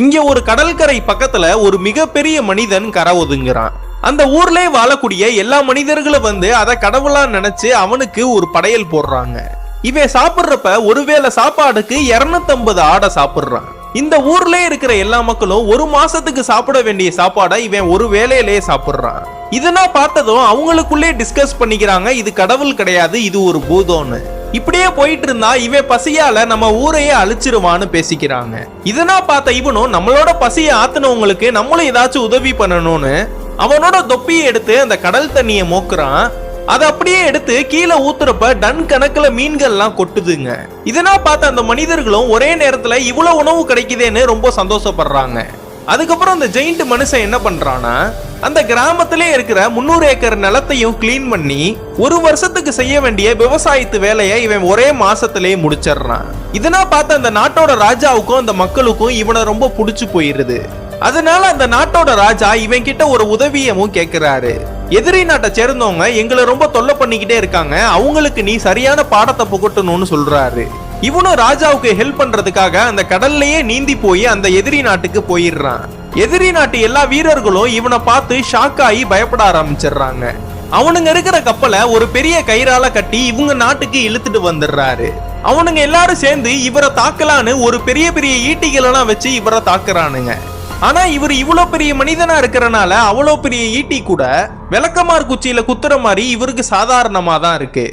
இங்க ஒரு கடற்கரை பக்கத்துல ஒரு மிகப்பெரிய மனிதன் கரை ஒதுங்குறான். அந்த ஊர்லயே வாழக்கூடிய எல்லா மனிதர்களும் வந்து அதை கடவுளா நினைச்சு அவனுக்கு ஒரு படையல் போடுறாங்க. இவன் சாப்பிடுறப்ப ஒருவேளை சாப்பாடுக்கு 250 ஆடை சாப்பிடுறான். இந்த ஊர்ல இருக்கிற எல்லா மக்களும் ஒரு மாசத்துக்கு சாப்பிட வேண்டிய சாப்பாடை இவன் ஒரு வேளையிலேயே சாப்பிடுறான். இதெல்லாம் பார்த்ததும் அவங்களுக்குள்ளே டிஸ்கஸ் பண்ணிக்கிறாங்க, இது கடவுள் கிடையாது, இது ஒரு பூதம்னு. இப்படியே போயிட்டு இருந்தா இவன் பசியால நம்ம ஊரையே அழிச்சிருவான்னு பேசிக்கிறாங்க. இதெல்லாம் பார்த்த இவனும் நம்மளோட பசியை ஆத்துனவங்களுக்கு நம்மளும் ஏதாச்சும் உதவி பண்ணணும்னு அவனோட தொப்பியை எடுத்து அந்த கடல் தண்ணியை மோக்குறான். அதை அப்படியே எடுத்து கீழே ஊத்துறப்ப டன் கணக்குல மீன்கள்லாம் கொட்டுதுங்க. இதெல்லாம் பார்த்த அந்த மனிதர்களும் ஒரே நேரத்துல இவ்வளவு உணவு கிடைக்குதேன்னு ரொம்ப சந்தோஷப்படுறாங்க. அதுக்கப்புறம் அந்த ஜெயிண்ட் மனுஷன் என்ன பண்றானா, அந்த கிராமத்திலே இருக்கிற 300 ஏக்கர் நிலத்தையும் கிளீன் பண்ணி ஒரு வருஷத்துக்கு செய்ய வேண்டிய விவசாயத்து வேலையை இவன் ஒரே மாசத்திலேயே முடிச்சிடறான். இதெல்லாம் பார்த்த அந்த நாட்டோட ராஜாவுக்கும் அந்த மக்களுக்கும் இவனை ரொம்ப பிடிச்சு போயிருது. அதனால அந்த நாட்டோட ராஜா இவன் கிட்ட ஒரு உதவியமும் கேட்கிறாரு. எதிரி நாட்டை சேர்ந்தவங்க எங்களை ரொம்ப தொல்லை பண்ணிக்கிட்டே இருக்காங்க, அவங்களுக்கு நீ சரியான பாடத்தை புகட்டணும்னு சொல்றாரு. இவனும் ராஜாவுக்கு ஹெல்ப் பண்றதுக்காக அந்த கடல்லையே நீந்தி போய் அந்த எதிரி நாட்டுக்கு போயிடுறான். எதிரி நாட்டு எல்லா வீரர்களும் இவனை பார்த்து ஷாக் ஆகி பயப்பட ஆரம்பிச்சிடுறாங்க. அவனுங்க இருக்கிற கப்பலை ஒரு பெரிய கயிறால கட்டி இவங்க நாட்டுக்கு இழுத்துட்டு வந்துடுறாரு. அவனுங்க எல்லாரும் சேர்ந்து இவரை தாக்கலான்னு ஒரு பெரிய பெரிய ஈட்டிகளெல்லாம் வச்சு இவரை தாக்குறானுங்க. ஆனா இவர் இவ்வளவு பெரிய மனிதனா இருக்கிறனால அவ்வளவு பெரிய ஈட்டி கூட விளக்கமார் குச்சியில குத்துற மாதிரி இவருக்கு சாதாரணமா தான் இருக்கு.